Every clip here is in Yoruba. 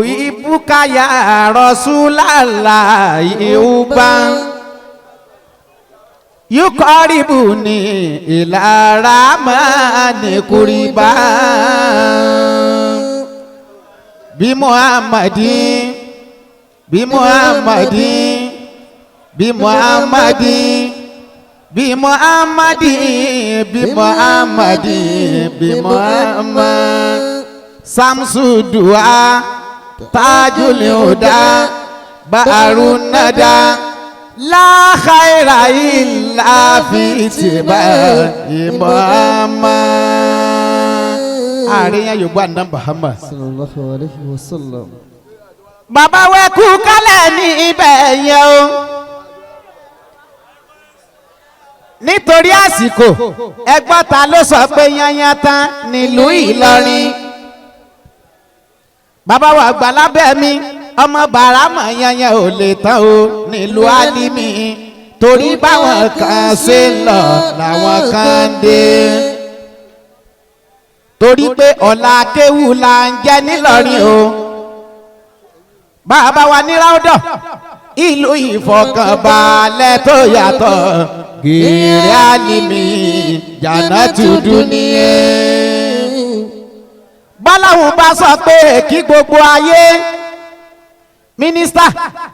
Ibuka ya Rasulallah yuba yuqaribuni ila rahmani quriba bi Muhammadin bi Muhammadin bi Muhammadin bi Muhammadin bi Muhammadin bi Muhammad Samsudua Tajul Huda Ba'arun Nada La khaira illa fi tibai Muhammad. Àríyàn Yorùbá Ànábì Muhammad sallallahu alaihi wasallam. Bàbá wẹ́ kú kálẹ̀ ní ibẹ̀ yẹn o. Nítorí àsìkò ẹgbọ́n ta ló sọ pé yanyan tán nílùú Ìlọrin. Bàbá wa àgbà lábẹ́ mi ọmọ bàrámọ̀ yanyan ò lè tán o nílùú Álímì torí báwọn kan ṣe ń lọ làwọn kan ń dé torí pé ọ̀la kéwù là ń jẹ́ nílọrin o. Bàbá wa ní Ráúdọ̀ ìlú ìfọ̀kànbalẹ̀ tó yàtọ̀ gèrè Álímì Jannatu Duniya. Bọ́láhùn bá sọ pé kí gbogbo ayé mínísítà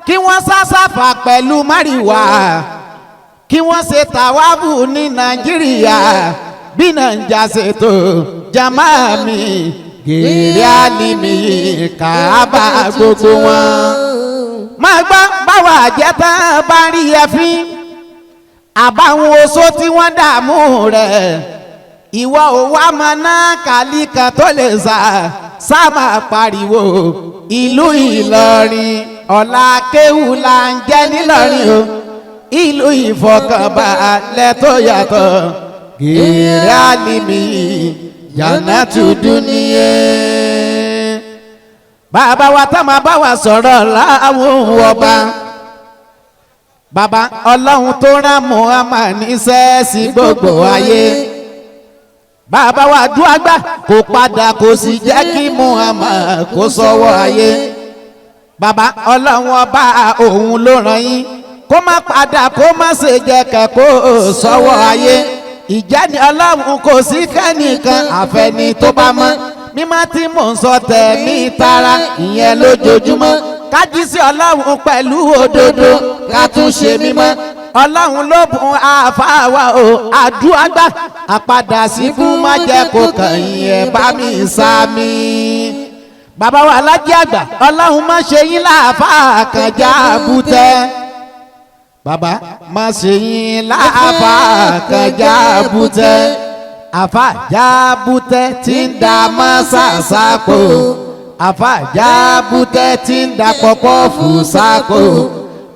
kí wọ́n sásáfà pẹ̀lú máríwá kí wọ́n ṣe tàwábù ní Nàìjíríà bí Nàìjà ṣètò jamami gèrè Álímì Káàbà gbogbo wọn. Máa gbọ́ báwa àjẹtán bá rí ẹfín àbáwọn oṣó tí wọ́n dààmú rẹ̀ ìwọ ò wá mọ náà kàlí kan tó lè sá máa pariwo ìlú Ìlọrin ọ̀la kéwù là ń jẹ́ nílọrin o ìlú ìfọ̀kànbalẹ̀ tó yàtọ̀ gèrè Álímì Jannatu Duniya. Bàbá wa tá máa bá wa sọ̀rọ̀ láwọn ọba bàbá ọlọ́run tó rán Muhammad níṣẹ́ sí gbogbo ayé. Bàbá wa dúàgbà kò padà kò sì jẹ́ kí Muhammad kó sọ́wọ́ ayé. Bàbá ọlọ́run ọba òun ló rán yín kó má padà kó má ṣe jẹ́ kẹ́kọ̀ọ́ sọ́wọ́ ayé. Ìjẹ́ni ọlọ́run kò sí fẹ́nìkan àfẹ́ni tó bá mọ́ mímọ́ tí mò ń sọ tẹ̀mí tara ìyẹn lójoojúmọ́ kájí sí ọlọ́run pẹ̀lú òdodo ká tún ṣe mímọ́. Ọlọ́run ló bùn àfáàwà o àdúàgbà àpadà sí fún má jẹ́ kó kàn yín ẹ̀ bá mi sámi. Bàbá wa Alájí àgbà ọlọ́run má ṣe yín láàfáà kan Jábútẹ́. Bàbá má ṣe yín láàfáà kan Jábútẹ́. Àfà Jábútẹ́ tí ń da mọ́sà sápò àfà Jábútẹ́ tí ń da pọ̀pọ̀ fù sápò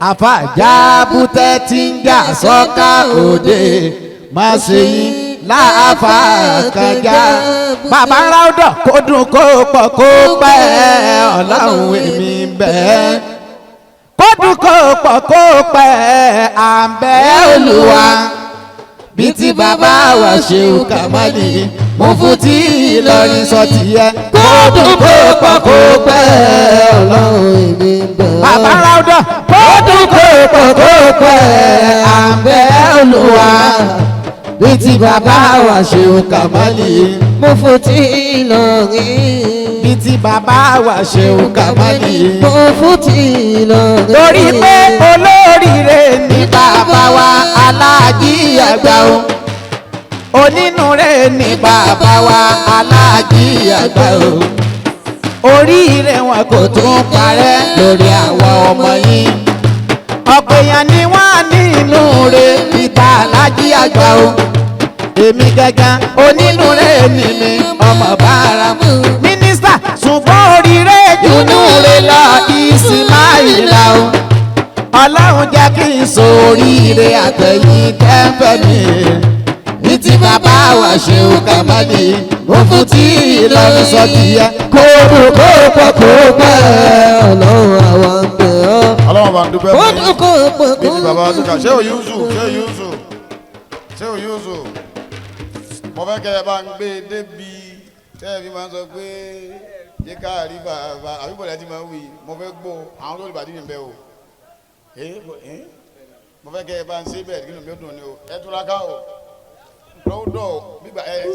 àfà Jábútẹ́ tí ń jà sọ́ká òde má ṣe yín láàfà kan Jábútẹ́. Bàbá Ráúdọ̀ kó dùn kó pọ̀ kó pẹ́ ọlọ́run èmi bẹ́ẹ̀ kó dùn kó pọ̀ kó pẹ́ à ń bẹ̀ Olúwa bí tí bàbá wa Ṣehu Kàmálì Mufti Ìlọrin sọ tiẹ̀ kó dùn kó pọ̀ kó pẹ́ ọlọ́run èmi bẹ́ẹ̀. Bàbá Ráúdọ̀ kó dùn kó pọ̀ kó pẹ́ à ń bẹ̀ Olúwa bí tí bàbá wa Ṣehu Kàmálì Mufti Ìlọrin bí tí bàbá wa Ṣehu Kàmálì Mufti Ìlọrin. Torí pé olóríire ní bàbá wa Aláàjì àgbà o onínúure ní bàbá wa Aláàjì àgbà o oríire wọn kò tún parẹ́ lórí àwọn ọmọ yìí ọ̀pọ̀ èèyàn ni wọ́n nínú rẹ̀ níta Aláàjì àgbà o èmi gẹ́gẹ́ onínúure ni mi ọmọ Bàrámù mínísítà ṣùgbọ́n oríire jùnú rẹ̀ lọ Ìsmáìlà o ọlọ́run jẹ́ kí n ṣoríire àtẹ̀yìn tẹ́ńfẹ́ mi ní tí bàbá wa Ṣehu Kàmálì Mufti Ìlọrin sọ tiẹ̀ kó dùn kó pọ̀ kó pẹ́ ọlọ́run àwọn ń bẹ̀ ọ́. Ọlọ́run bá ń dúpẹ́ kó dùn kó pọ̀ bí kó ti bàbá wa tó kà pẹ́. Ṣéhù Yusuf mo fẹ́ kẹ́ ẹ bá ń gbé débi tẹ́ ẹ fi máa ń sọ pé yé káàrí bàbá àbíbọ̀lẹ̀ ti máa ń wí mo fẹ́ gbọ́ àwọn tó lè bàdí mi bẹ́ o mo fẹ́ kẹ́ ẹ bá ń ṣe bẹ́ẹ̀ kí ló ń bí ó dùn ni o ẹ túra ká o lọ́wọ́ dọ̀ gbígbà ẹ ṣe.